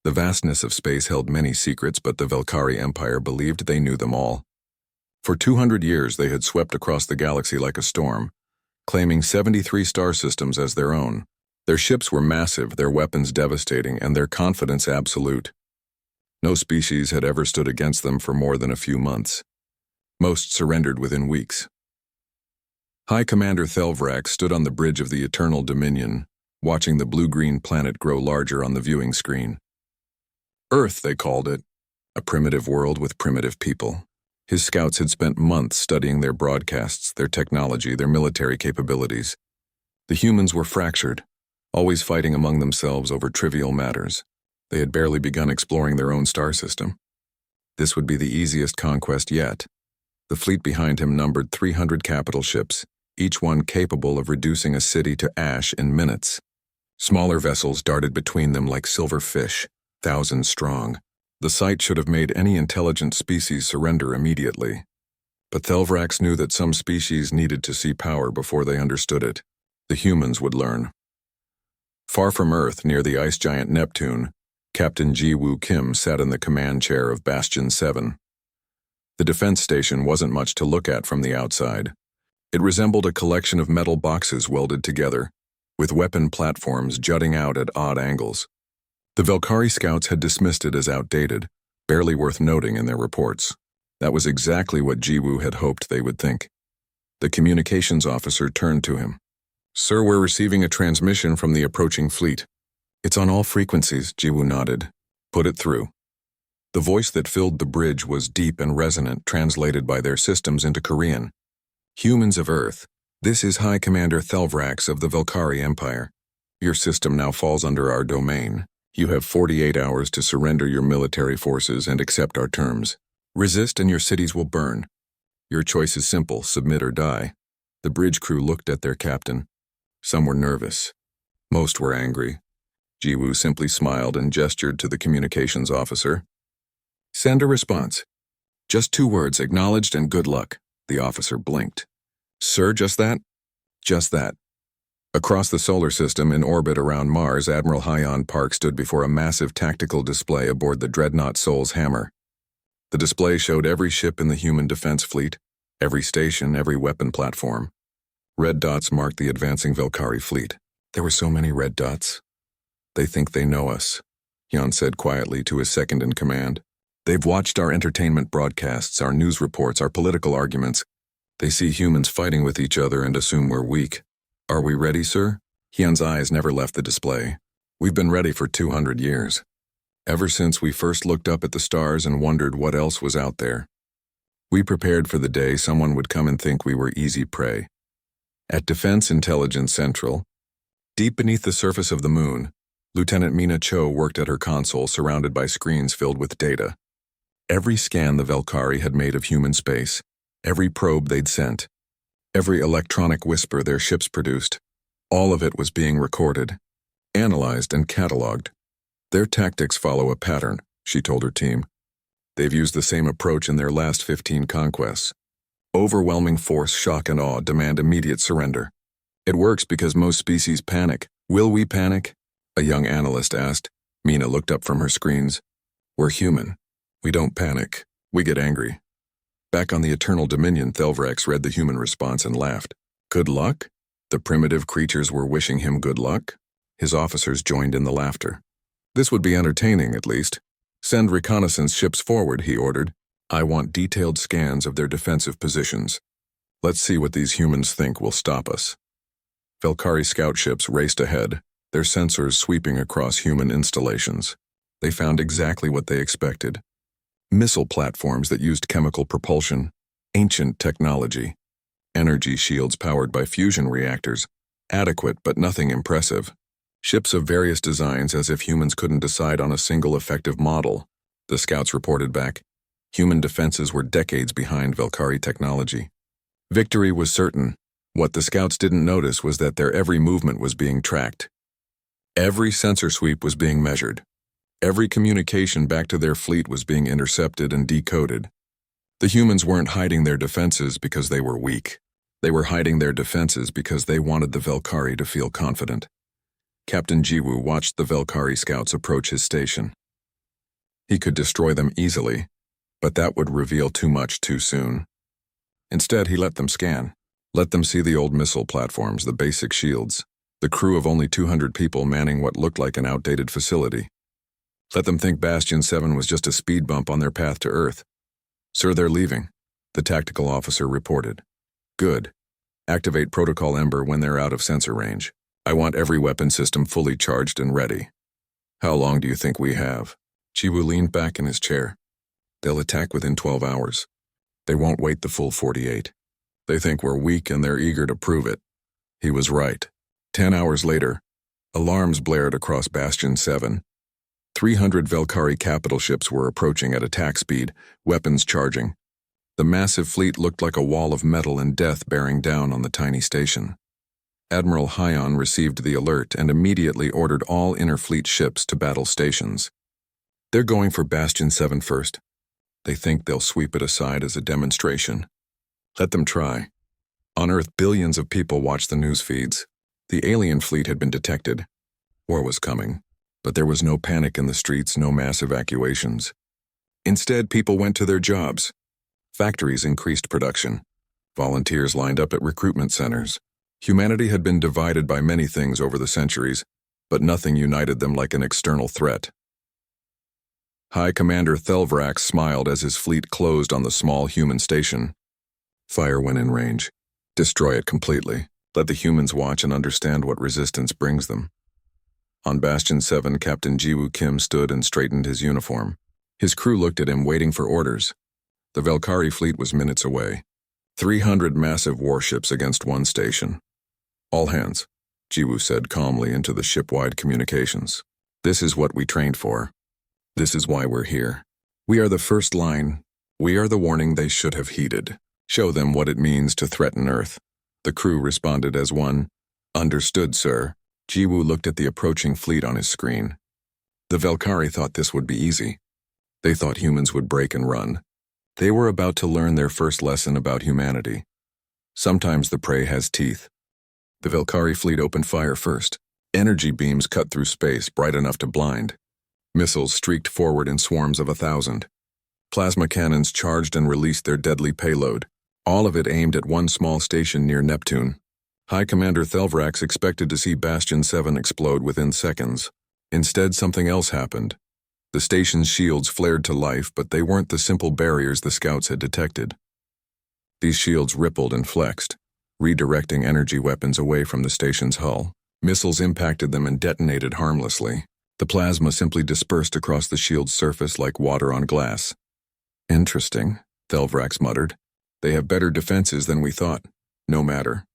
The vastness of space held many secrets, but the Velkari Empire believed they knew them all. For 200 years they had swept across the galaxy like a storm, claiming 73 star systems as their own. Their ships were massive, their weapons devastating, and their confidence absolute. No species had ever stood against them for more than a few months. Most surrendered within weeks. High Commander Thelvrak stood on the bridge of the Eternal Dominion, watching the blue-green planet grow larger on the viewing screen. Earth, they called it, a primitive world with primitive people. His scouts had spent months studying their broadcasts, their technology, their military capabilities. The humans were fractured, always fighting among themselves over trivial matters. They had barely begun exploring their own star system. This would be the easiest conquest yet. The fleet behind him numbered 300 capital ships, each one capable of reducing a city to ash in minutes. Smaller vessels darted between them like silver fish, thousands strong. The sight should have made any intelligent species surrender immediately. But Thelvrax knew that some species needed to see power before they understood it. The humans would learn. Far from Earth, near the ice giant Neptune, Captain Ji-Woo Kim sat in the command chair of Bastion 7. The defense station wasn't much to look at from the outside. It resembled a collection of metal boxes welded together, with weapon platforms jutting out at odd angles. The Velkari scouts had dismissed it as outdated, barely worth noting in their reports. That was exactly what Ji-Woo had hoped they would think. The communications officer turned to him. "Sir, we're receiving a transmission from the approaching fleet." "It's on all frequencies," Ji-Woo nodded. "Put it through." The voice that filled the bridge was deep and resonant, translated by their systems into Korean. "Humans of Earth, this is High Commander Thelvrax of the Velkari Empire. Your system now falls under our domain. You have 48 hours to surrender your military forces and accept our terms. Resist and your cities will burn. Your choice is simple, submit or die." The bridge crew looked at their captain. Some were nervous. Most were angry. Ji-Woo simply smiled and gestured to the communications officer. "Send a response. Just 2 words, acknowledged and good luck." The officer blinked. "Sir, just that?" "Just that." Across the solar system, in orbit around Mars, Admiral Hyon Park stood before a massive tactical display aboard the dreadnought Sol's Hammer. The display showed every ship in the human defense fleet, every station, every weapon platform. Red dots marked the advancing Velkari fleet. There were so many red dots. "They think they know us," Hyon said quietly to his second-in-command. "They've watched our entertainment broadcasts, our news reports, our political arguments. They see humans fighting with each other and assume we're weak. Are we ready, sir?" Hyun's eyes never left the display. "We've been ready for 200 years. Ever since we first looked up at the stars and wondered what else was out there. We prepared for the day someone would come and think we were easy prey." At Defense Intelligence Central, deep beneath the surface of the moon, Lieutenant Mina Cho worked at her console surrounded by screens filled with data. Every scan the Velkari had made of human space, every probe they'd sent, every electronic whisper their ships produced, all of it was being recorded, analyzed and catalogued. "Their tactics follow a pattern," she told her team. "They've used the same approach in their last 15 conquests. Overwhelming force, shock and awe demand immediate surrender. It works because most species panic. Will we panic?" a young analyst asked. Mina looked up from her screens. "We're human. We don't panic. We get angry." Back on the Eternal Dominion, Thelvrax read the human response and laughed. "Good luck?" The primitive creatures were wishing him good luck. His officers joined in the laughter. "This would be entertaining, at least. Send reconnaissance ships forward," he ordered. "I want detailed scans of their defensive positions. Let's see what these humans think will stop us." Velkari scout ships raced ahead, their sensors sweeping across human installations. They found exactly what they expected. Missile platforms that used chemical propulsion, ancient technology. Energy shields powered by fusion reactors, adequate but nothing impressive. Ships of various designs as if humans couldn't decide on a single effective model. The scouts reported back. Human defenses were decades behind Velkari technology. Victory was certain. What the scouts didn't notice was that their every movement was being tracked. Every sensor sweep was being measured. Every communication back to their fleet was being intercepted and decoded. The humans weren't hiding their defenses because they were weak. They were hiding their defenses because they wanted the Velkari to feel confident. Captain Ji-Woo watched the Velkari scouts approach his station. He could destroy them easily, but that would reveal too much too soon. Instead, he let them scan. Let them see the old missile platforms, the basic shields, the crew of only 200 people manning what looked like an outdated facility. Let them think Bastion 7 was just a speed bump on their path to Earth. "Sir, they're leaving," the tactical officer reported. "Good. Activate Protocol Ember when they're out of sensor range. I want every weapon system fully charged and ready." "How long do you think we have?" Jiwoo leaned back in his chair. "They'll attack within 12 hours. They won't wait the full 48. They think we're weak and they're eager to prove it." He was right. 10 hours later, alarms blared across Bastion 7. 300 Valkyrie capital ships were approaching at attack speed, weapons charging. The massive fleet looked like a wall of metal and death bearing down on the tiny station. Admiral Hyon received the alert and immediately ordered all inner-fleet ships to battle stations. "They're going for Bastion 7 first. They think they'll sweep it aside as a demonstration. Let them try." On Earth, billions of people watched the news feeds. The alien fleet had been detected. War was coming, but there was no panic in the streets, no mass evacuations. Instead, people went to their jobs. Factories increased production. Volunteers lined up at recruitment centers. Humanity had been divided by many things over the centuries, but nothing united them like an external threat. High Commander Thelvrax smiled as his fleet closed on the small human station. "Fire when in range. Destroy it completely. Let the humans watch and understand what resistance brings them." On Bastion 7, Captain Jiwoo Kim stood and straightened his uniform. His crew looked at him, waiting for orders. The Valkyrie fleet was minutes away. 300 massive warships against one station. "All hands," Jiwoo said calmly into the ship-wide communications. "This is what we trained for. This is why we're here. We are the first line. We are the warning they should have heeded. Show them what it means to threaten Earth." The crew responded as one. "Understood, sir." Jiwoo looked at the approaching fleet on his screen. The Valkyrie thought this would be easy. They thought humans would break and run. They were about to learn their first lesson about humanity. Sometimes the prey has teeth. The Valkyrie fleet opened fire first. Energy beams cut through space, bright enough to blind. Missiles streaked forward in swarms of 1,000. Plasma cannons charged and released their deadly payload, all of it aimed at one small station near Neptune. High Commander Thelvrax expected to see Bastion 7 explode within seconds. Instead, something else happened. The station's shields flared to life, but they weren't the simple barriers the scouts had detected. These shields rippled and flexed, redirecting energy weapons away from the station's hull. Missiles impacted them and detonated harmlessly. The plasma simply dispersed across the shield's surface like water on glass. "Interesting," Thelvrax muttered. "They have better defenses than we thought. No matter.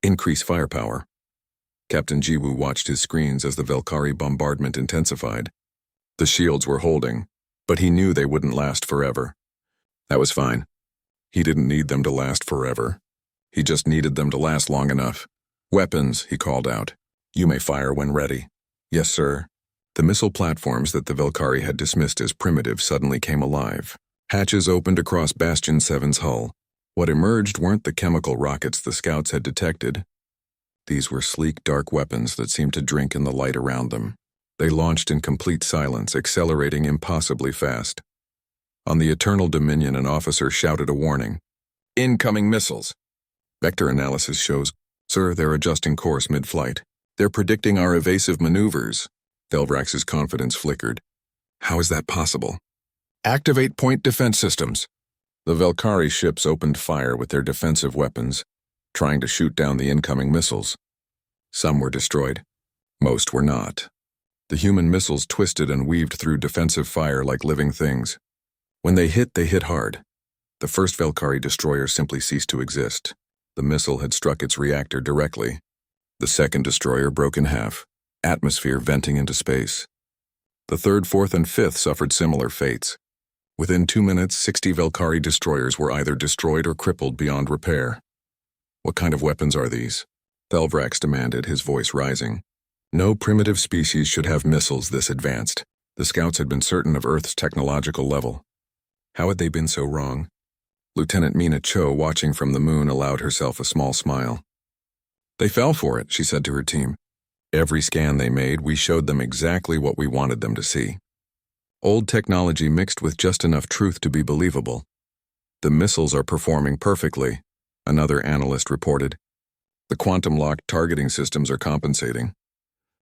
Increase firepower." Captain Jiwoo watched his screens as the Valkyrie bombardment intensified. The shields were holding, but he knew they wouldn't last forever. That was fine. He didn't need them to last forever. He just needed them to last long enough. "Weapons," he called out. "You may fire when ready." "Yes, sir." The missile platforms that the Valkyrie had dismissed as primitive suddenly came alive. Hatches opened across Bastion 7's hull. What emerged weren't the chemical rockets the scouts had detected. These were sleek, dark weapons that seemed to drink in the light around them. They launched in complete silence, accelerating impossibly fast. On the Eternal Dominion, an officer shouted a warning. "Incoming missiles!" "Vector analysis shows, sir, they're adjusting course mid-flight. They're predicting our evasive maneuvers." Thelvrax's confidence flickered. "How is that possible?" "Activate point defense systems." The Valkyrie ships opened fire with their defensive weapons, trying to shoot down the incoming missiles. Some were destroyed. Most were not. The human missiles twisted and weaved through defensive fire like living things. When they hit hard. The first Valkyrie destroyer simply ceased to exist. The missile had struck its reactor directly. The second destroyer broke in half, atmosphere venting into space. The third, fourth, and fifth suffered similar fates. Within 2 minutes, 60 Valkyrie destroyers were either destroyed or crippled beyond repair. "What kind of weapons are these?" Thelvrax demanded, his voice rising. No primitive species should have missiles this advanced. The scouts had been certain of Earth's technological level. How had they been so wrong? Lieutenant Mina Cho, watching from the moon, allowed herself a small smile. "They fell for it," she said to her team. "Every scan they made, we showed them exactly what we wanted them to see." Old technology mixed with just enough truth to be believable. The missiles are performing perfectly, another analyst reported. The quantum-locked targeting systems are compensating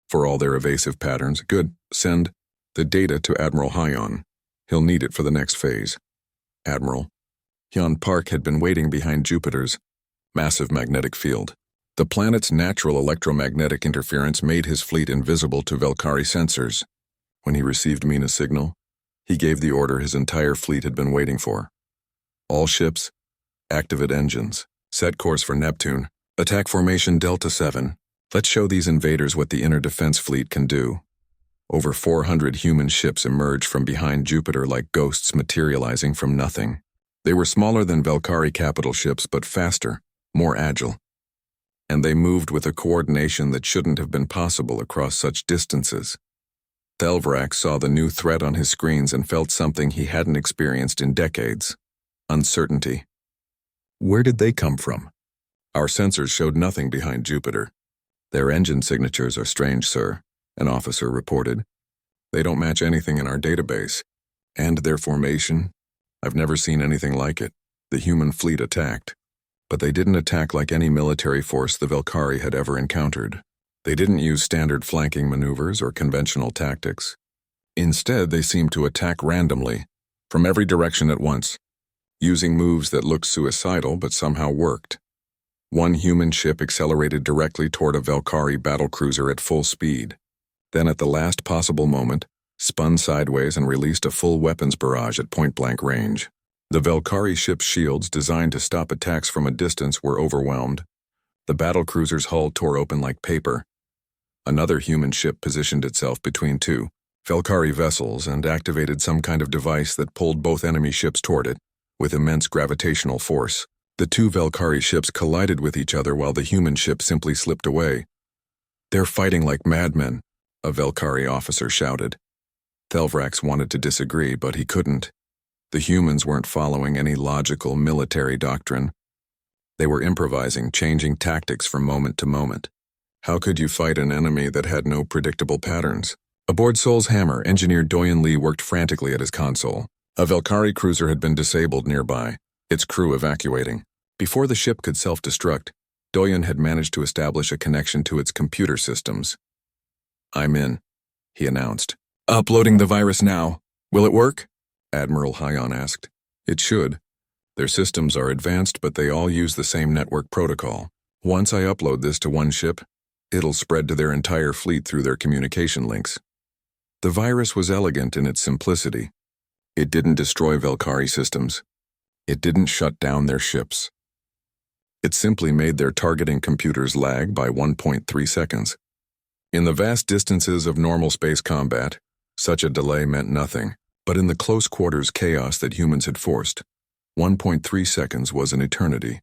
for all their evasive patterns. Good. Send the data to Admiral Hyon. He'll need it for the next phase. Admiral. Hyun Park had been waiting behind Jupiter's massive magnetic field. The planet's natural electromagnetic interference made his fleet invisible to Velkari sensors. When he received Mina's signal, he gave the order his entire fleet had been waiting for. All ships, activate engines, set course for Neptune, attack formation Delta 7. Let's show these invaders what the inner defense fleet can do. Over 400 human ships emerged from behind Jupiter like ghosts materializing from nothing. They were smaller than Velkari capital ships, but faster, more agile. And they moved with a coordination that shouldn't have been possible across such distances. Thelvrak saw the new threat on his screens and felt something he hadn't experienced in decades. Uncertainty. Where did they come from? Our sensors showed nothing behind Jupiter. Their engine signatures are strange, sir, an officer reported. They don't match anything in our database. And their formation? I've never seen anything like it. The human fleet attacked. But they didn't attack like any military force the Velkari had ever encountered. They didn't use standard flanking maneuvers or conventional tactics. Instead, they seemed to attack randomly, from every direction at once, using moves that looked suicidal but somehow worked. One human ship accelerated directly toward a Velkari battlecruiser at full speed. Then at the last possible moment, spun sideways and released a full weapons barrage at point-blank range. The Velkari ship's shields, designed to stop attacks from a distance, were overwhelmed. The battlecruiser's hull tore open like paper. Another human ship positioned itself between two Velkari vessels and activated some kind of device that pulled both enemy ships toward it, with immense gravitational force. The two Velkari ships collided with each other while the human ship simply slipped away. "They're fighting like madmen," a Velkari officer shouted. Thelvrax wanted to disagree, but he couldn't. The humans weren't following any logical military doctrine. They were improvising, changing tactics from moment to moment. How could you fight an enemy that had no predictable patterns? Aboard Sol's Hammer, engineer Doyen Lee worked frantically at his console. A Velkari cruiser had been disabled nearby, its crew evacuating. Before the ship could self-destruct, Doyen had managed to establish a connection to its computer systems. "I'm in," he announced. "Uploading the virus now. Will it work?" Admiral Hyon asked. "It should. Their systems are advanced, but they all use the same network protocol. Once I upload this to one ship, it'll spread to their entire fleet through their communication links." The virus was elegant in its simplicity. It didn't destroy Velkari systems. It didn't shut down their ships. It simply made their targeting computers lag by 1.3 seconds. In the vast distances of normal space combat, such a delay meant nothing, but in the close quarters chaos that humans had forced, 1.3 seconds was an eternity.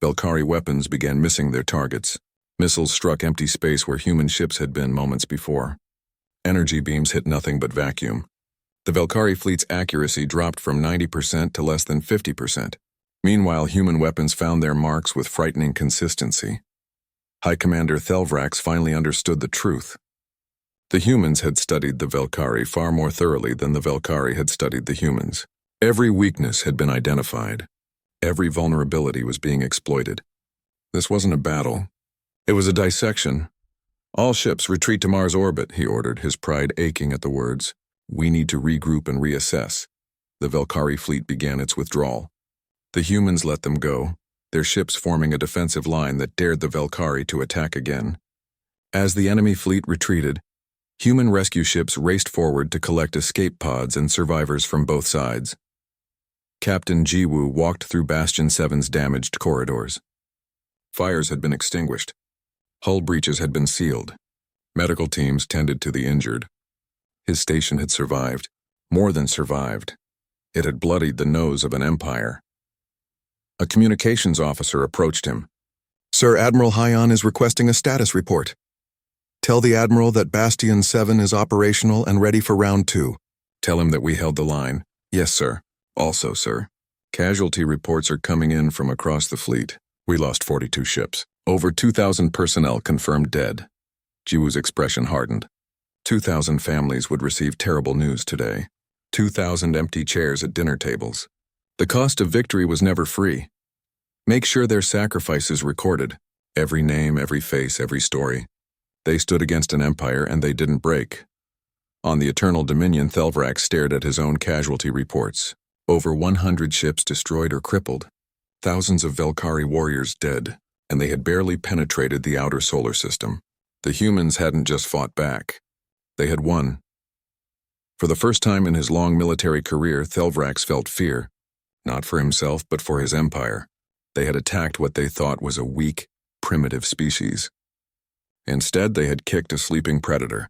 Velkari weapons began missing their targets. Missiles struck empty space where human ships had been moments before. Energy beams hit nothing but vacuum. The Velkari fleet's accuracy dropped from 90% to less than 50%. Meanwhile, human weapons found their marks with frightening consistency. High Commander Thelvrax finally understood the truth. The humans had studied the Velkari far more thoroughly than the Velkari had studied the humans. Every weakness had been identified. Every vulnerability was being exploited. This wasn't a battle. It was a dissection. "All ships retreat to Mars orbit," he ordered, his pride aching at the words. "We need to regroup and reassess." The Velkari fleet began its withdrawal. The humans let them go, their ships forming a defensive line that dared the Velkari to attack again. As the enemy fleet retreated, human rescue ships raced forward to collect escape pods and survivors from both sides. Captain Jiwoo walked through Bastion 7's damaged corridors. Fires had been extinguished. Hull breaches had been sealed. Medical teams tended to the injured. His station had survived. More than survived. It had bloodied the nose of an empire. A communications officer approached him. "Sir, Admiral Hyon is requesting a status report. Tell the Admiral that Bastion 7 is operational and ready for round 2. Tell him that we held the line." "Yes, sir." "Also, sir, casualty reports are coming in from across the fleet. We lost 42 ships. Over 2,000 personnel confirmed dead." Jiwoo's expression hardened. 2,000 families would receive terrible news today. 2,000 empty chairs at dinner tables. The cost of victory was never free. Make sure their sacrifice is recorded. Every name, every face, every story. They stood against an empire and they didn't break. On the Eternal Dominion, Thelvrax stared at his own casualty reports. Over 100 ships destroyed or crippled. Thousands of Velkhari warriors dead, and they had barely penetrated the outer solar system. The humans hadn't just fought back. They had won. For the first time in his long military career, Thelvrax felt fear. Not for himself, but for his empire. They had attacked what they thought was a weak, primitive species. Instead, they had kicked a sleeping predator.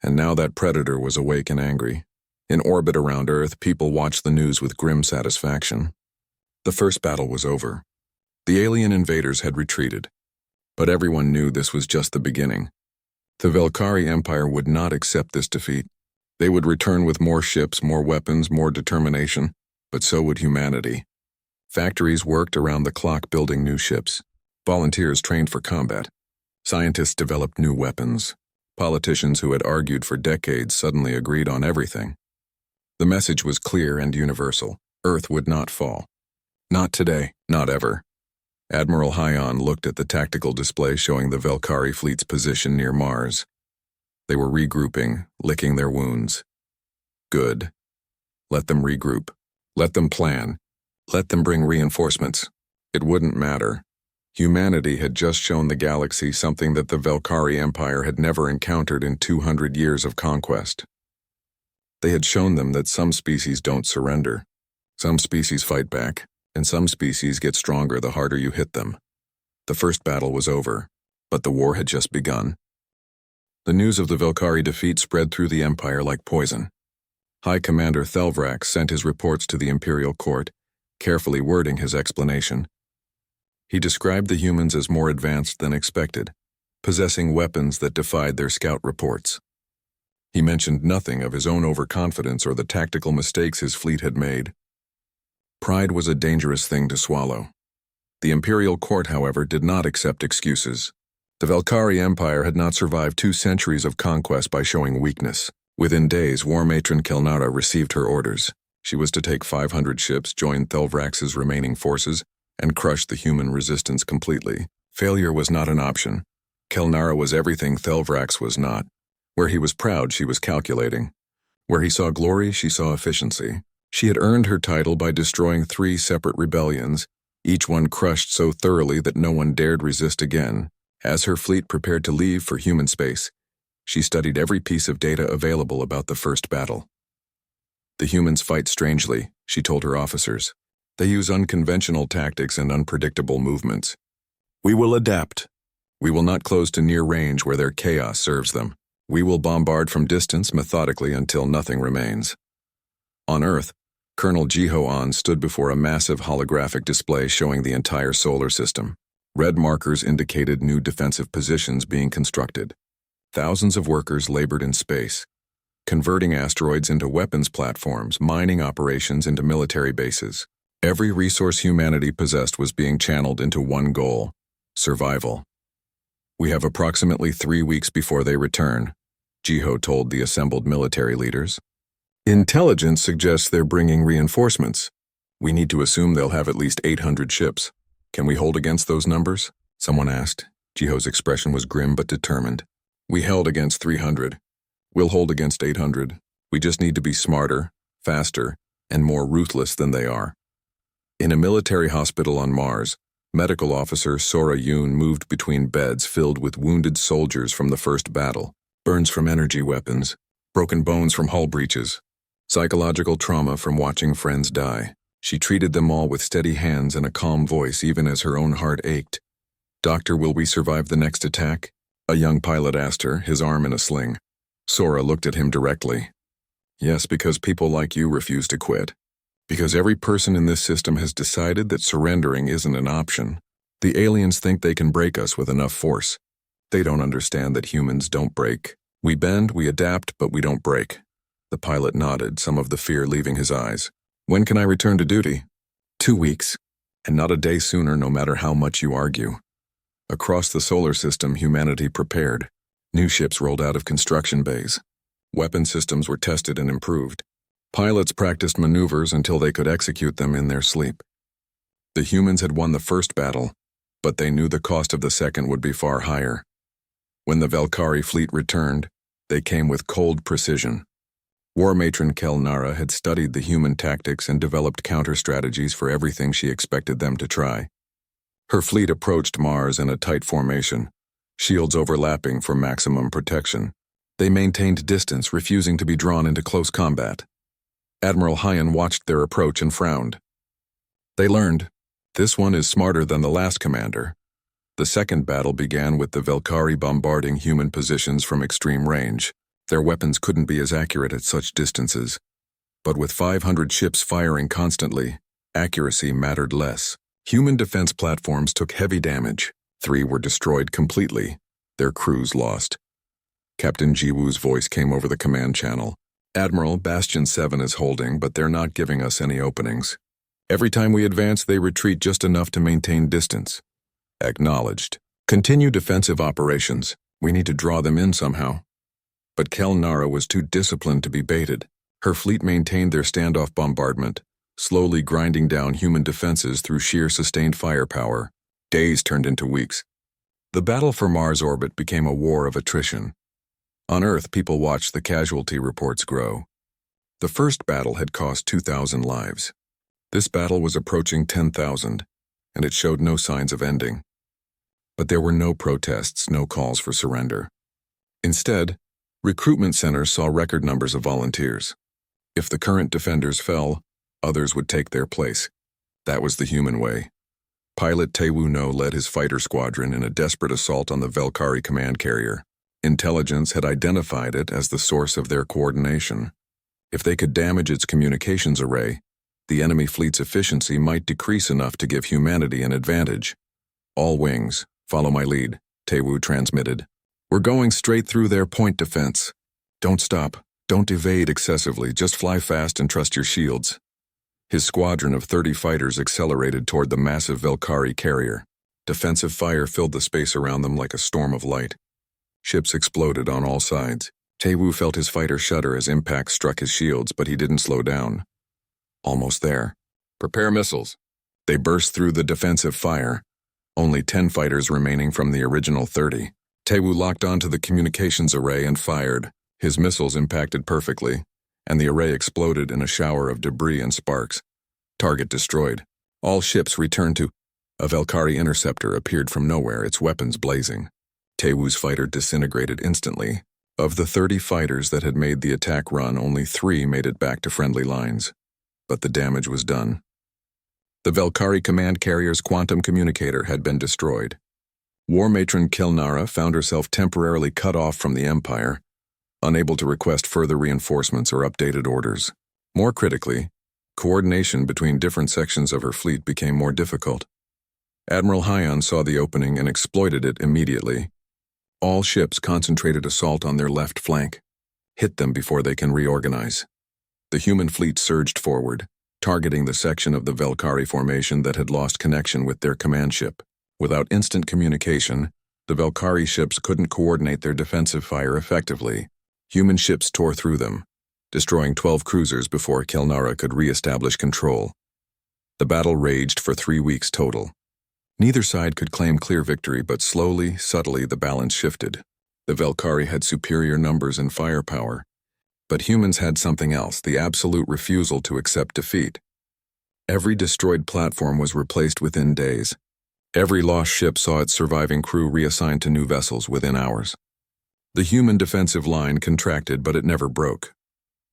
And now that predator was awake and angry. In orbit around Earth, people watched the news with grim satisfaction. The first battle was over. The alien invaders had retreated. But everyone knew this was just the beginning. The Velkhari Empire would not accept this defeat. They would return with more ships, more weapons, more determination, but so would humanity. Factories worked around the clock building new ships. Volunteers trained for combat. Scientists developed new weapons. Politicians who had argued for decades suddenly agreed on everything. The message was clear and universal. Earth would not fall. Not today, not ever. Admiral Hyon looked at the tactical display showing the Velkhari fleet's position near Mars. They were regrouping, licking their wounds. Good. Let them regroup. Let them plan. Let them bring reinforcements. It wouldn't matter. Humanity had just shown the galaxy something that the Velkhari Empire had never encountered in 200 years of conquest. They had shown them that some species don't surrender. Some species fight back, and some species get stronger the harder you hit them. The first battle was over, but the war had just begun. The news of the Velkhari defeat spread through the Empire like poison. High Commander Thelvrax sent his reports to the Imperial Court, carefully wording his explanation. He described the humans as more advanced than expected, possessing weapons that defied their scout reports. He mentioned nothing of his own overconfidence or the tactical mistakes his fleet had made. Pride was a dangerous thing to swallow. The Imperial Court, however, did not accept excuses. The Velkhari Empire had not survived 2 centuries of conquest by showing weakness. Within days, War Matron Kelnara received her orders. She was to take 500 ships, join Thelvrax's remaining forces, and crush the human resistance completely. Failure was not an option. Kelnara was everything Thelvrax was not. Where he was proud, she was calculating. Where he saw glory, she saw efficiency. She had earned her title by destroying 3 separate rebellions, each one crushed so thoroughly that no one dared resist again. As her fleet prepared to leave for human space, she studied every piece of data available about the first battle. The humans fight strangely, she told her officers. They use unconventional tactics and unpredictable movements. We will adapt. We will not close to near range where their chaos serves them. We will bombard from distance methodically until nothing remains. On Earth, Colonel Jiho-On stood before a massive holographic display showing the entire solar system. Red markers indicated new defensive positions being constructed. Thousands of workers labored in space, converting asteroids into weapons platforms, mining operations into military bases. Every resource humanity possessed was being channeled into one goal: survival. We have approximately 3 weeks before they return, Jiho told the assembled military leaders. Intelligence suggests they're bringing reinforcements. We need to assume they'll have at least 800 ships. Can we hold against those numbers? Someone asked. Jiho's expression was grim but determined. We held against 300. We'll hold against 800. We just need to be smarter, faster, and more ruthless than they are. In a military hospital on Mars, medical officer Sora Yoon moved between beds filled with wounded soldiers from the first battle, burns from energy weapons, broken bones from hull breaches, psychological trauma from watching friends die. She treated them all with steady hands and a calm voice even as her own heart ached. "Doctor, will we survive the next attack?" A young pilot asked her, his arm in a sling. Sora looked at him directly. "Yes, because people like you refuse to quit. Because every person in this system has decided that surrendering isn't an option. The aliens think they can break us with enough force. They don't understand that humans don't break. We bend, we adapt, but we don't break." The pilot nodded, some of the fear leaving his eyes. "When can I return to duty?" 2 weeks. And not a day sooner, no matter how much you argue. Across the solar system, humanity prepared. New ships rolled out of construction bays. Weapon systems were tested and improved. Pilots practiced maneuvers until they could execute them in their sleep. The humans had won the first battle, but they knew the cost of the second would be far higher. When the Velkhari fleet returned, they came with cold precision. War Matron Kelnara had studied the human tactics and developed counter-strategies for everything she expected them to try. Her fleet approached Mars in a tight formation, shields overlapping for maximum protection. They maintained distance, refusing to be drawn into close combat. Admiral Hyan watched their approach and frowned. They learned, this one is smarter than the last commander. The second battle began with the Velkhari bombarding human positions from extreme range. Their weapons couldn't be as accurate at such distances. But with 500 ships firing constantly, accuracy mattered less. Human defense platforms took heavy damage. 3 were destroyed completely, their crews lost. Captain Jiwoo's voice came over the command channel. Admiral, Bastion 7 is holding, but they're not giving us any openings. Every time we advance, they retreat just enough to maintain distance. Acknowledged. Continue defensive operations. We need to draw them in somehow. But Kelnara was too disciplined to be baited. Her fleet maintained their standoff bombardment, slowly grinding down human defenses through sheer sustained firepower. Days turned into weeks. The battle for Mars orbit became a war of attrition. On Earth, people watched the casualty reports grow. The first battle had cost 2,000 lives. This battle was approaching 10,000, and it showed no signs of ending. But there were no protests, no calls for surrender. Instead, recruitment centers saw record numbers of volunteers. If the current defenders fell, others would take their place. That was the human way. Pilot Taewoo No led his fighter squadron in a desperate assault on the Velkhari command carrier. Intelligence had identified it as the source of their coordination. If they could damage its communications array, the enemy fleet's efficiency might decrease enough to give humanity an advantage. All wings, follow my lead, Taewoo transmitted. We're going straight through their point defense. Don't stop. Don't evade excessively. Just fly fast and trust your shields. His squadron of 30 fighters accelerated toward the massive Velkhari carrier. Defensive fire filled the space around them like a storm of light. Ships exploded on all sides. Taewoo felt his fighter shudder as impacts struck his shields, but he didn't slow down. Almost there. Prepare missiles. They burst through the defensive fire. Only 10 fighters remaining from the original 30. Taewoo locked onto the communications array and fired. His missiles impacted perfectly, and the array exploded in a shower of debris and sparks. Target destroyed. All ships returned to... A Velkhari interceptor appeared from nowhere, its weapons blazing. Taewoo's fighter disintegrated instantly. Of the 30 fighters that had made the attack run, only 3 made it back to friendly lines. But the damage was done. The Velkhari command carrier's quantum communicator had been destroyed. War Matron Kelnara found herself temporarily cut off from the Empire, unable to request further reinforcements or updated orders. More critically, coordination between different sections of her fleet became more difficult. Admiral Hyan saw the opening and exploited it immediately. All ships concentrated assault on their left flank. Hit them before they can reorganize. The human fleet surged forward, targeting the section of the Velkhari formation that had lost connection with their command ship. Without instant communication, the Velkhari ships couldn't coordinate their defensive fire effectively. Human ships tore through them, destroying 12 cruisers before Kelnara could re-establish control. The battle raged for 3 weeks total. Neither side could claim clear victory, but slowly, subtly, the balance shifted. The Velkhari had superior numbers and firepower, but humans had something else, the absolute refusal to accept defeat. Every destroyed platform was replaced within days. Every lost ship saw its surviving crew reassigned to new vessels within hours. The human defensive line contracted, but it never broke.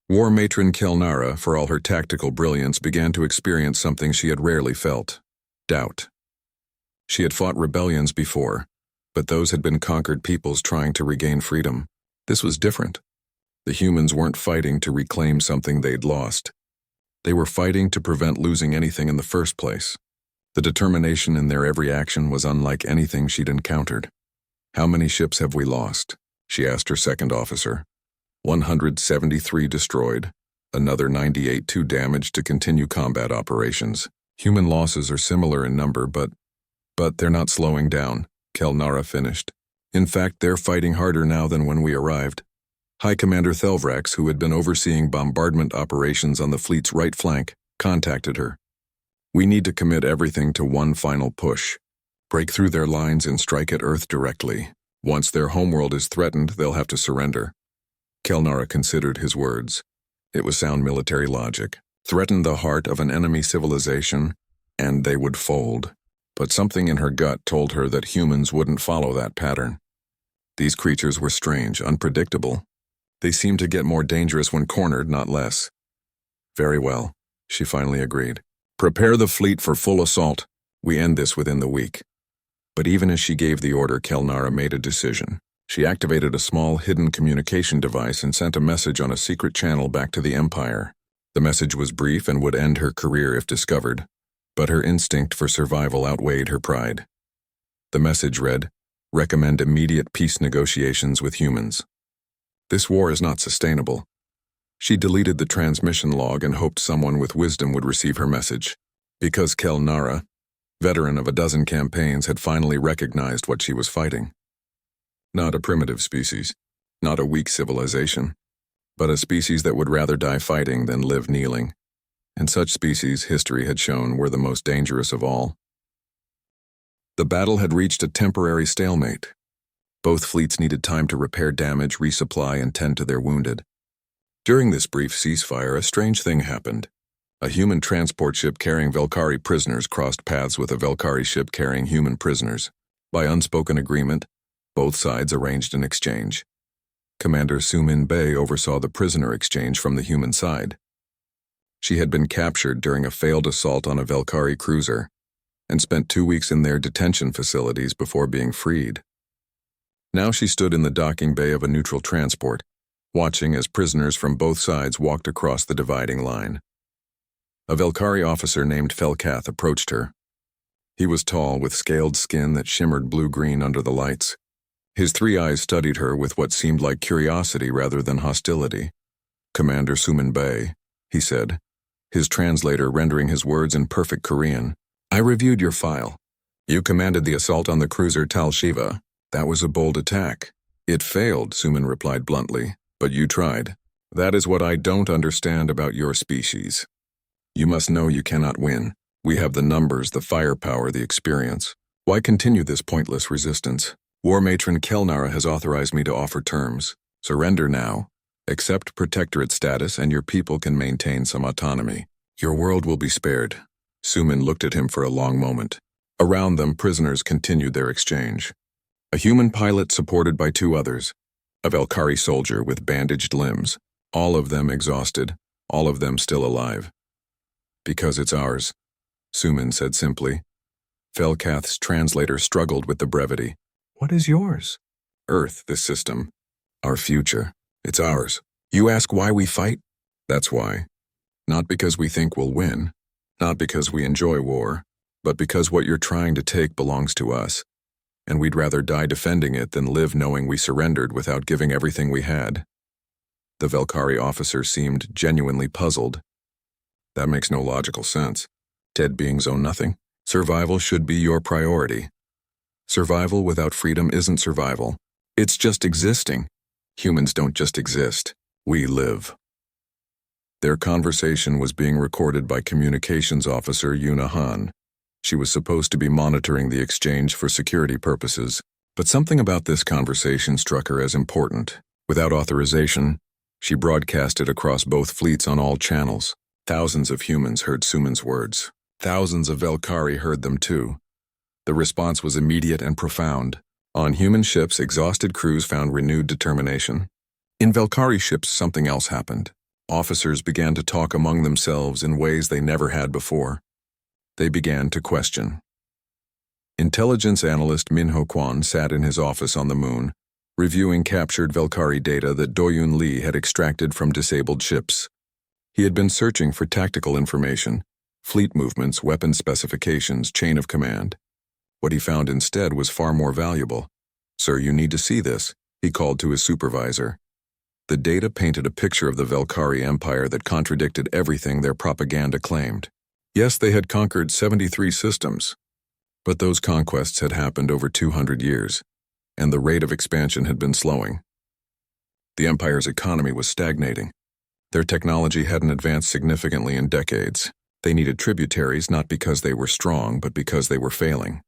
War Matron Kelnara, for all her tactical brilliance, began to experience something she had rarely felt: doubt. She had fought rebellions before, but those had been conquered peoples trying to regain freedom. This was different. The humans weren't fighting to reclaim something they'd lost. They were fighting to prevent losing anything in the first place. The determination in their every action was unlike anything she'd encountered. "How many ships have we lost?" she asked her second officer. 173 destroyed, another 98 too damaged to continue combat operations. Human losses are similar in number, but they're not slowing down, Kelnara finished. In fact, they're fighting harder now than when we arrived. High Commander Thelvrax, who had been overseeing bombardment operations on the fleet's right flank, contacted her. "We need to commit everything to one final push. Break through their lines and strike at Earth directly. Once their homeworld is threatened, they'll have to surrender." Kelnara considered his words. It was sound military logic. Threaten the heart of an enemy civilization, and they would fold. But something in her gut told her that humans wouldn't follow that pattern. These creatures were strange, unpredictable. They seemed to get more dangerous when cornered, not less. "Very well," she finally agreed. "Prepare the fleet for full assault. We end this within the week." But even as she gave the order, Kelnara made a decision. She activated a small hidden communication device and sent a message on a secret channel back to the Empire. The message was brief and would end her career if discovered, but her instinct for survival outweighed her pride. The message read, "Recommend immediate peace negotiations with humans. This war is not sustainable." She deleted the transmission log and hoped someone with wisdom would receive her message, because Kelnara, veteran of a dozen campaigns, had finally recognized what she was fighting. Not a primitive species, not a weak civilization, but a species that would rather die fighting than live kneeling. And such species, history had shown, were the most dangerous of all. The battle had reached a temporary stalemate. Both fleets needed time to repair damage, resupply, and tend to their wounded. During this brief ceasefire, a strange thing happened. A human transport ship carrying Velkhari prisoners crossed paths with a Velkhari ship carrying human prisoners. By unspoken agreement, both sides arranged an exchange. Commander Sumin Bey oversaw the prisoner exchange from the human side. She had been captured during a failed assault on a Velkhari cruiser and spent 2 weeks in their detention facilities before being freed. Now she stood in the docking bay of a neutral transport, watching as prisoners from both sides walked across the dividing line. A Velkhari officer named Felkath approached her. He was tall, with scaled skin that shimmered blue-green under the lights. His 3 eyes studied her with what seemed like curiosity rather than hostility. "Commander Sumin Bey," he said, his translator rendering his words in perfect Korean. "I reviewed your file. You commanded the assault on the cruiser Tal Shiva. That was a bold attack." "It failed," Sumin replied bluntly, "but you tried. That is what I don't understand about your species. You must know you cannot win. We have the numbers, the firepower, the experience. Why continue this pointless resistance? War Matron Kelnara has authorized me to offer terms. Surrender now. Accept protectorate status and your people can maintain some autonomy. Your world will be spared." Sumin looked at him for a long moment. Around them, prisoners continued their exchange. A human pilot supported by 2 others. A Velkhari soldier with bandaged limbs. All of them exhausted. All of them still alive. "Because it's ours," Sumin said simply. Felkath's translator struggled with the brevity. "What is yours?" "Earth, this system. Our future. It's ours. You ask why we fight? That's why. Not because we think we'll win. Not because we enjoy war. But because what you're trying to take belongs to us. And we'd rather die defending it than live knowing we surrendered without giving everything we had." The Velkhari officer seemed genuinely puzzled. "That makes no logical sense. Dead beings own nothing. Survival should be your priority. Survival without freedom isn't survival. It's just existing. Humans don't just exist. We live." Their conversation was being recorded by Communications Officer Yuna Han. She was supposed to be monitoring the exchange for security purposes, but something about this conversation struck her as important. Without authorization, she broadcast it across both fleets on all channels. Thousands of humans heard Sumin's words. Thousands of Velkhari heard them too. The response was immediate and profound. On human ships, exhausted crews found renewed determination. In Velkhari ships, something else happened. Officers began to talk among themselves in ways they never had before. They began to question. Intelligence analyst Min Ho Kwan sat in his office on the moon, reviewing captured Velkhari data that Doyun Lee had extracted from disabled ships. He had been searching for tactical information, fleet movements, weapon specifications, chain of command. What he found instead was far more valuable. "Sir, you need to see this," he called to his supervisor. The data painted a picture of the Velkhari Empire that contradicted everything their propaganda claimed. Yes, they had conquered 73 systems, but those conquests had happened over 200 years, and the rate of expansion had been slowing. The Empire's economy was stagnating. Their technology hadn't advanced significantly in decades. They needed tributaries not because they were strong, but because they were failing.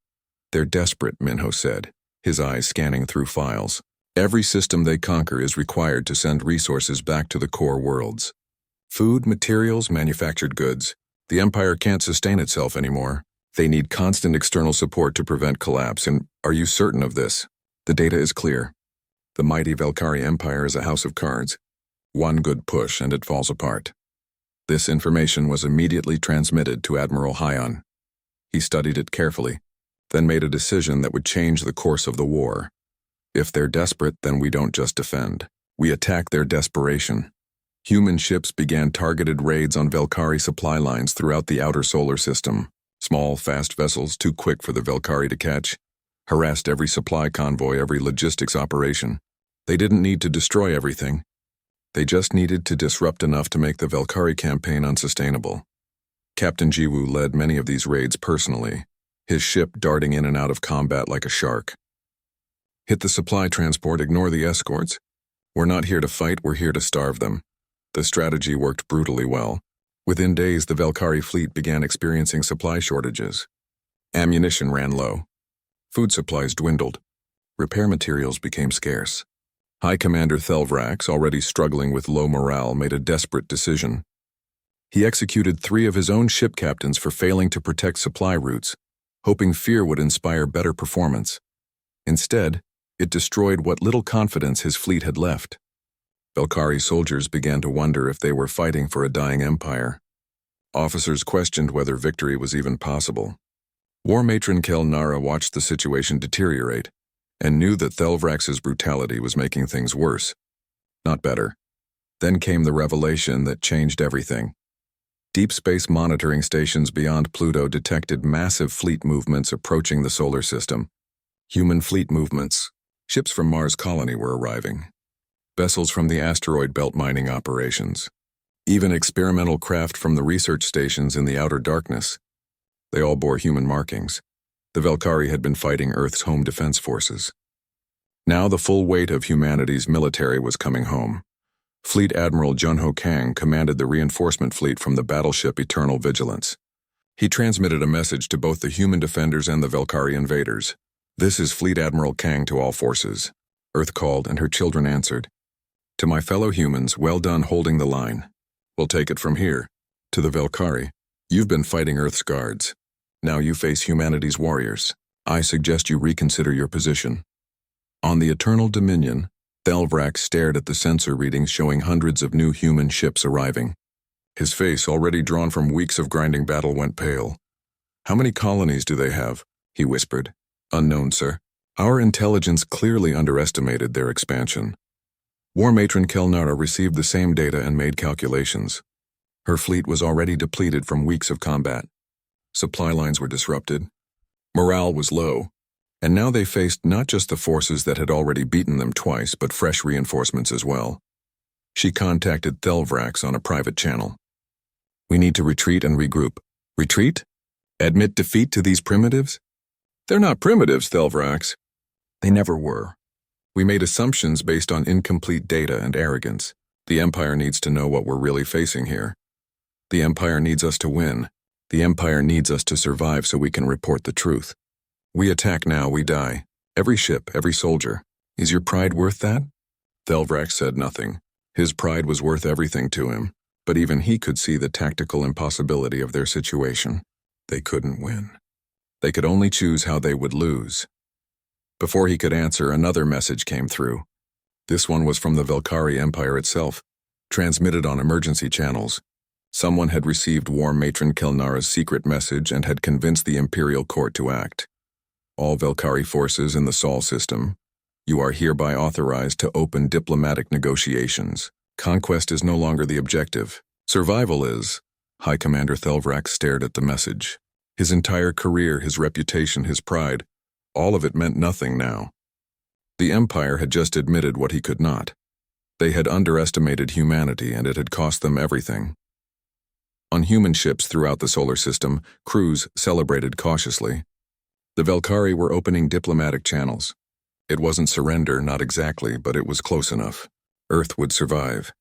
They're desperate, Minho said, his eyes scanning through files. Every system they conquer is required to send resources back to the core worlds. Food, materials, manufactured goods. The Empire can't sustain itself anymore. They need constant external support to prevent collapse, and are you certain of this? The data is clear. The mighty Velkhari Empire is a house of cards. One good push and it falls apart. This information was immediately transmitted to Admiral Hyon. He studied it carefully, then made a decision that would change the course of the war. If they're desperate, then we don't just defend. We attack their desperation. Human ships began targeted raids on Velkhari supply lines throughout the outer solar system. Small, fast vessels, too quick for the Velkhari to catch, harassed every supply convoy, every logistics operation. They didn't need to destroy everything. They just needed to disrupt enough to make the Velkhari campaign unsustainable. Captain Jiwoo led many of these raids personally, his ship darting in and out of combat like a shark. Hit the supply transport, ignore the escorts. We're not here to fight, we're here to starve them. The strategy worked brutally well. Within days, the Velkhari fleet began experiencing supply shortages. Ammunition ran low. Food supplies dwindled. Repair materials became scarce. High Commander Thelvrax, already struggling with low morale, made a desperate decision. He executed 3 of his own ship captains for failing to protect supply routes, hoping fear would inspire better performance. Instead, it destroyed what little confidence his fleet had left. Velkhari soldiers began to wonder if they were fighting for a dying empire. Officers questioned whether victory was even possible. War Matron Kel Nara watched the situation deteriorate and knew that Thelvrax's brutality was making things worse, not better. Then came the revelation that changed everything. Deep space monitoring stations beyond Pluto detected massive fleet movements approaching the solar system. Human fleet movements. Ships from Mars colony were arriving. Vessels from the asteroid belt mining operations. Even experimental craft from the research stations in the outer darkness. They all bore human markings. The Velkhari had been fighting Earth's home defense forces. Now the full weight of humanity's military was coming home. Fleet Admiral Junho Kang commanded the reinforcement fleet from the battleship Eternal Vigilance. He transmitted a message to both the human defenders and the Velkhari invaders. This is Fleet Admiral Kang to all forces. Earth called and her children answered. To my fellow humans, well done holding the line. We'll take it from here. To the Velkhari, you've been fighting Earth's guards. Now you face humanity's warriors. I suggest you reconsider your position. On the Eternal Dominion, Thelvrax stared at the sensor readings showing hundreds of new human ships arriving. His face, already drawn from weeks of grinding battle, went pale. How many colonies do they have? He whispered. Unknown, sir. Our intelligence clearly underestimated their expansion. War Matron Kelnara received the same data and made calculations. Her fleet was already depleted from weeks of combat. Supply lines were disrupted. Morale was low. And now they faced not just the forces that had already beaten them twice, but fresh reinforcements as well. She contacted Thelvrax on a private channel. We need to retreat and regroup. Retreat? Admit defeat to these primitives? They're not primitives, Thelvrax. They never were. We made assumptions based on incomplete data and arrogance. The Empire needs to know what we're really facing here. The Empire needs us to win. The Empire needs us to survive so we can report the truth. We attack now, we die. Every ship, every soldier. Is your pride worth that? Thelvrax said nothing. His pride was worth everything to him, but even he could see the tactical impossibility of their situation. They couldn't win. They could only choose how they would lose. Before he could answer, another message came through. This one was from the Velkhari Empire itself, transmitted on emergency channels. Someone had received War Matron Kelnara's secret message and had convinced the Imperial Court to act. All Velkhari forces in the Sol system, you are hereby authorized to open diplomatic negotiations. Conquest is no longer the objective. Survival is. High Commander Thelvrax stared at the message. His entire career, his reputation, his pride, all of it meant nothing now. The Empire had just admitted what he could not. They had underestimated humanity, and it had cost them everything. On human ships throughout the solar system, crews celebrated cautiously. The Velkhari were opening diplomatic channels. It wasn't surrender, not exactly, but it was close enough. Earth would survive.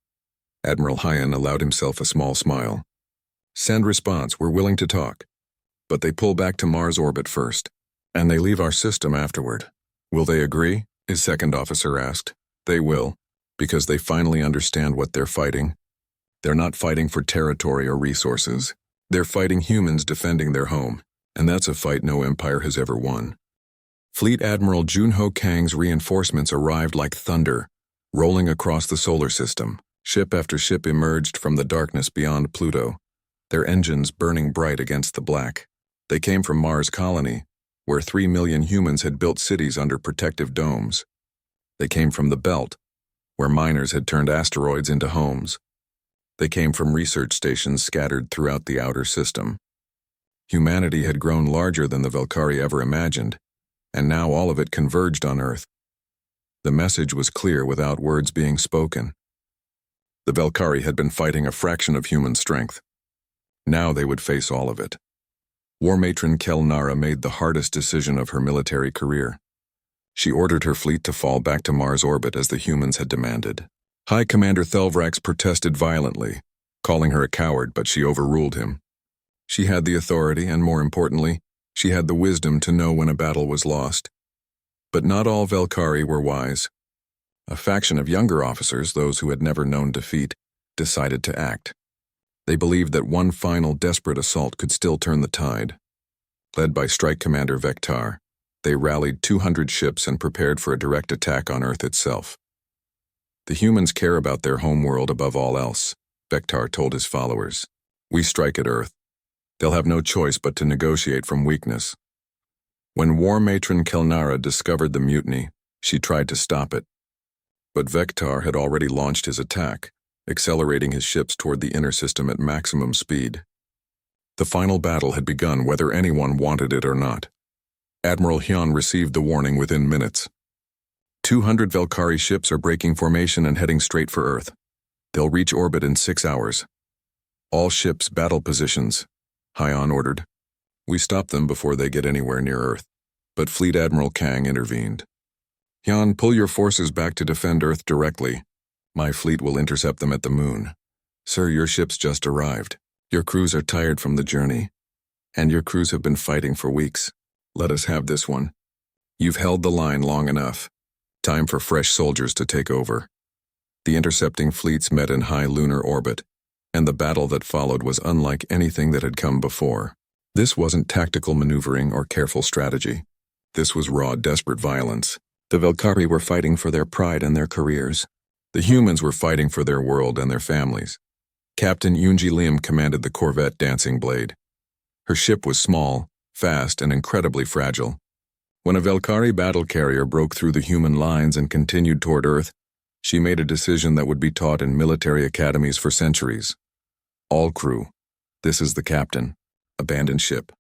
Admiral Hyan allowed himself a small smile. Send response, we're willing to talk. But they pull back to Mars orbit first, and they leave our system afterward. Will they agree? His second officer asked. They will, because they finally understand what they're fighting. They're not fighting for territory or resources. They're fighting humans defending their home, and that's a fight no empire has ever won. Fleet Admiral Junho Kang's reinforcements arrived like thunder, rolling across the solar system. Ship after ship emerged from the darkness beyond Pluto, their engines burning bright against the black. They came from Mars Colony, where 3 million humans had built cities under protective domes. They came from the Belt, where miners had turned asteroids into homes. They came from research stations scattered throughout the outer system. Humanity had grown larger than the Velkhari ever imagined, and now all of it converged on Earth. The message was clear without words being spoken. The Velkhari had been fighting a fraction of human strength. Now they would face all of it. War Matron Kelnara made the hardest decision of her military career. She ordered her fleet to fall back to Mars orbit as the humans had demanded. High Commander Thelvrax protested violently, calling her a coward, but she overruled him. She had the authority, and more importantly, she had the wisdom to know when a battle was lost. But not all Velkhari were wise. A faction of younger officers, those who had never known defeat, decided to act. They believed that one final desperate assault could still turn the tide. Led by Strike Commander Vektar, they rallied 200 ships and prepared for a direct attack on Earth itself. The humans care about their homeworld above all else, Vektar told his followers. We strike at Earth. They'll have no choice but to negotiate from weakness. When War Matron Kelnara discovered the mutiny, she tried to stop it. But Vektar had already launched his attack, accelerating his ships toward the inner system at maximum speed. The final battle had begun whether anyone wanted it or not. Admiral Hyun received the warning within minutes. 200 Velkhari ships are breaking formation and heading straight for Earth. They'll reach orbit in 6 hours. All ships battle positions, Hyun ordered. We stop them before they get anywhere near Earth. But Fleet Admiral Kang intervened. Hyun, pull your forces back to defend Earth directly. My fleet will intercept them at the moon. Sir, your ships just arrived. Your crews are tired from the journey. And your crews have been fighting for weeks. Let us have this one. You've held the line long enough. Time for fresh soldiers to take over. The intercepting fleets met in high lunar orbit, and the battle that followed was unlike anything that had come before. This wasn't tactical maneuvering or careful strategy. This was raw, desperate violence. The Velkhari were fighting for their pride and their careers. The humans were fighting for their world and their families. Captain Yoonji Lim commanded the corvette Dancing Blade. Her ship was small, fast, and incredibly fragile. When a Velkhari battle carrier broke through the human lines and continued toward Earth, she made a decision that would be taught in military academies for centuries. All crew, this is the captain. Abandon ship.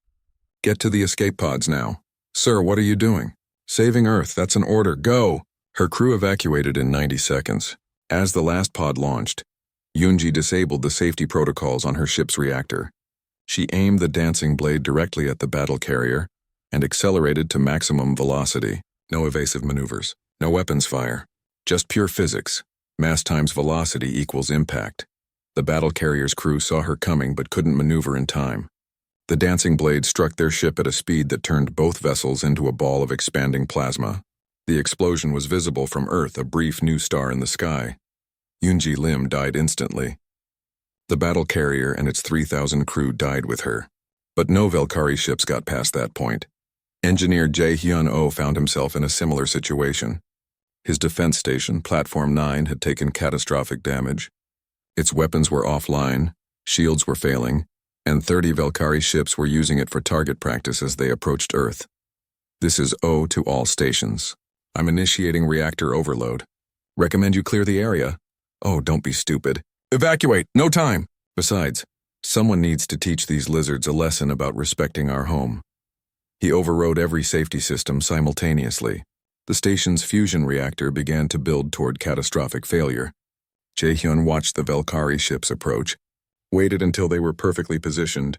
Get to the escape pods now. Sir, what are you doing? Saving Earth, that's an order, go! Her crew evacuated in 90 seconds. As the last pod launched, Yoonji disabled the safety protocols on her ship's reactor. She aimed the Dancing Blade directly at the battle carrier and accelerated to maximum velocity. No evasive maneuvers, no weapons fire, just pure physics. Mass times velocity equals impact. The battle carrier's crew saw her coming but couldn't maneuver in time. The Dancing Blade struck their ship at a speed that turned both vessels into a ball of expanding plasma. The explosion was visible from Earth, a brief new star in the sky. Yoonji Lim died instantly. The battle carrier and its 3,000 crew died with her. But no Velkhari ships got past that point. Engineer Jae-hyun-oh found himself in a similar situation. His defense station, Platform 9, had taken catastrophic damage. Its weapons were offline, shields were failing, and 30 Velkhari ships were using it for target practice as they approached Earth. This is O to all stations. I'm initiating reactor overload. Recommend you clear the area. Oh, don't be stupid. Evacuate, no time! Besides, someone needs to teach these lizards a lesson about respecting our home. He overrode every safety system simultaneously. The station's fusion reactor began to build toward catastrophic failure. Jae-hyun watched the Velkhari ships approach, waited until they were perfectly positioned,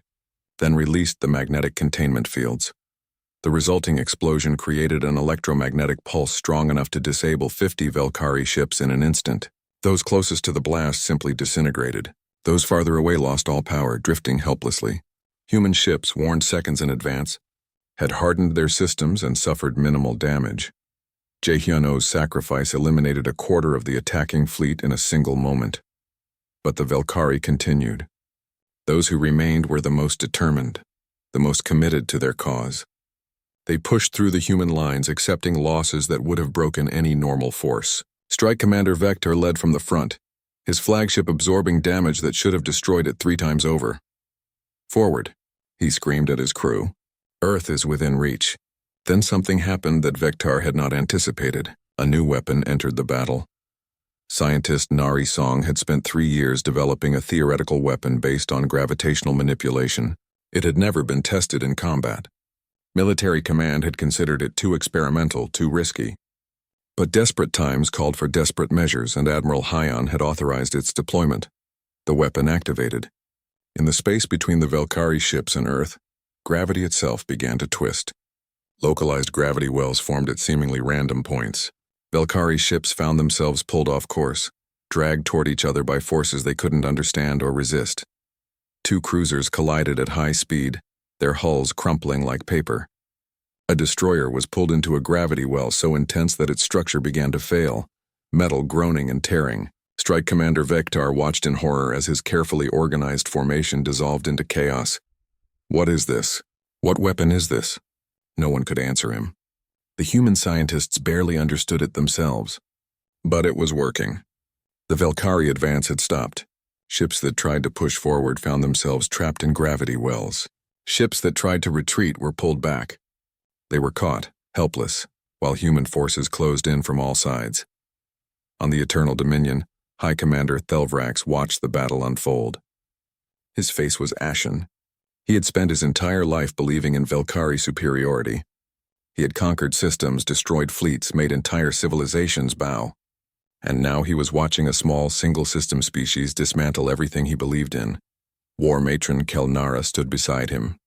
then released the magnetic containment fields. The resulting explosion created an electromagnetic pulse strong enough to disable 50 Velkhari ships in an instant. Those closest to the blast simply disintegrated. Those farther away lost all power, drifting helplessly. Human ships, warned seconds in advance, had hardened their systems and suffered minimal damage. Jae-hyun-oh's sacrifice eliminated a quarter of the attacking fleet in a single moment. But the Valkyrie continued. Those who remained were the most determined, the most committed to their cause. They pushed through the human lines, accepting losses that would have broken any normal force. Strike Commander Vector led from the front, his flagship absorbing damage that should have destroyed it 3 times over. "Forward," he screamed at his crew. "Earth is within reach." Then something happened that Vector had not anticipated. A new weapon entered the battle. Scientist Nari Song had spent 3 years developing a theoretical weapon based on gravitational manipulation. It had never been tested in combat. Military command had considered it too experimental, too risky. But desperate times called for desperate measures, and Admiral Hyon had authorized its deployment. The weapon activated. In the space between the Valkyrie ships and Earth, gravity itself began to twist. Localized gravity wells formed at seemingly random points. Valkyrie ships found themselves pulled off course, dragged toward each other by forces they couldn't understand or resist. 2 cruisers collided at high speed, their hulls crumpling like paper. A destroyer was pulled into a gravity well so intense that its structure began to fail, metal groaning and tearing. Strike Commander Vector watched in horror as his carefully organized formation dissolved into chaos. "What is this? What weapon is this?" No one could answer him. The human scientists barely understood it themselves. But it was working. The Valkyrie advance had stopped. Ships that tried to push forward found themselves trapped in gravity wells. Ships that tried to retreat were pulled back. They were caught, helpless, while human forces closed in from all sides. On the Eternal Dominion, High Commander Thelvrax watched the battle unfold. His face was ashen. He had spent his entire life believing in Valkyrie superiority. He had conquered systems, destroyed fleets, made entire civilizations bow. And now he was watching a small, single-system species dismantle everything he believed in. War Matron Kelnara stood beside him.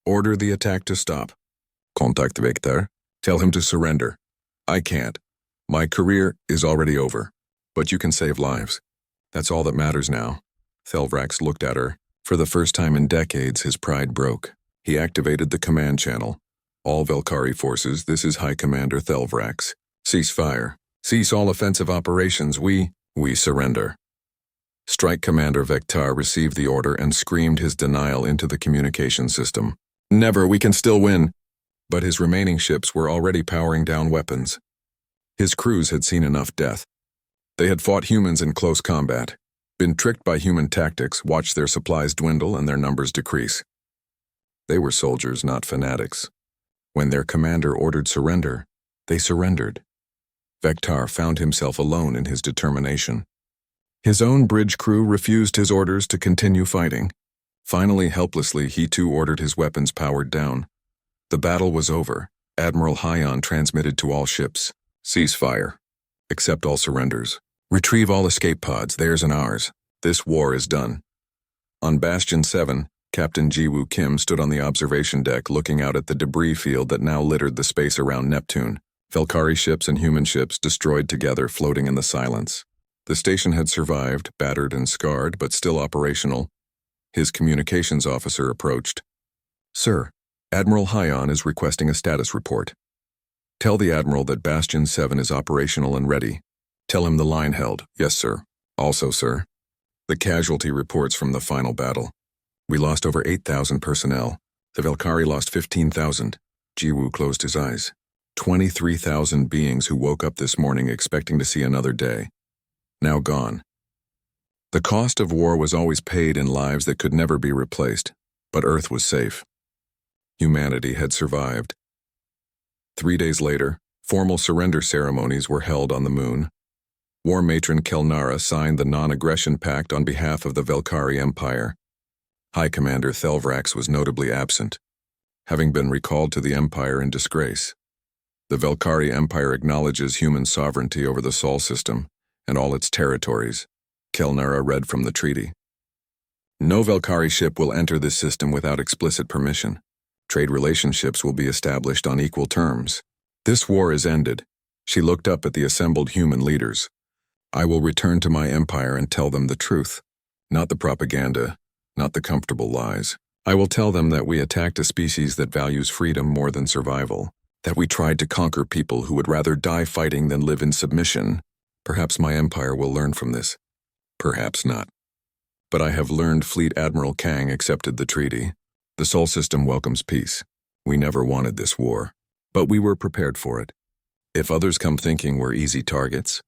"Order the attack to stop. Contact Vector. Tell him to surrender. I can't. My career is already over. But you can save lives. That's all that matters now." Thelvrax looked at her. For the first time in decades, his pride broke. He activated the command channel. "All Valkyrie forces, this is High Commander Thelvrax. Cease fire. Cease all offensive operations. We surrender." Strike Commander Vector received the order and screamed his denial into the communication system. "Never, we can still win." But his remaining ships were already powering down weapons. His crews had seen enough death. They had fought humans in close combat, been tricked by human tactics, watched their supplies dwindle and their numbers decrease. They were soldiers, not fanatics. When their commander ordered surrender, they surrendered. Vector found himself alone in his determination. His own bridge crew refused his orders to continue fighting. Finally, helplessly, he too ordered his weapons powered down. The battle was over. Admiral Hyon transmitted to all ships. "Cease fire. Accept all surrenders. Retrieve all escape pods, theirs and ours. This war is done." On Bastion 7, Captain Ji-woo Kim stood on the observation deck looking out at the debris field that now littered the space around Neptune. Valkyrie ships and human ships destroyed together, floating in the silence. The station had survived, battered and scarred, but still operational. His communications officer approached. "Sir, Admiral Hyon is requesting a status report. Tell the Admiral that Bastion 7 is operational and ready. Tell him the line held." "Yes, sir." "Also, sir, the casualty reports from the final battle. We lost over 8,000 personnel. The Valkyrie lost 15,000. Ji-woo closed his eyes. 23,000 beings who woke up this morning expecting to see another day. Now gone. The cost of war was always paid in lives that could never be replaced, but Earth was safe. Humanity had survived. 3 days later, formal surrender ceremonies were held on the moon. War Matron Kelnara signed the non-aggression pact on behalf of the Valkyrie Empire. High Commander Thelvrax was notably absent, having been recalled to the Empire in disgrace. The Valkyrie Empire acknowledges human sovereignty over the Sol system and all its territories, Kelnara read from the treaty. No Valkyrie ship will enter this system without explicit permission. Trade relationships will be established on equal terms. This war is ended. She looked up at the assembled human leaders. I will return to my empire and tell them the truth. Not the propaganda, not the comfortable lies. I will tell them that we attacked a species that values freedom more than survival, that we tried to conquer people who would rather die fighting than live in submission. Perhaps my empire will learn from this. Perhaps not. But I have learned Fleet Admiral Kang accepted the treaty. The Sol system welcomes peace. We never wanted this war, but we were prepared for it. If others come thinking we're easy targets,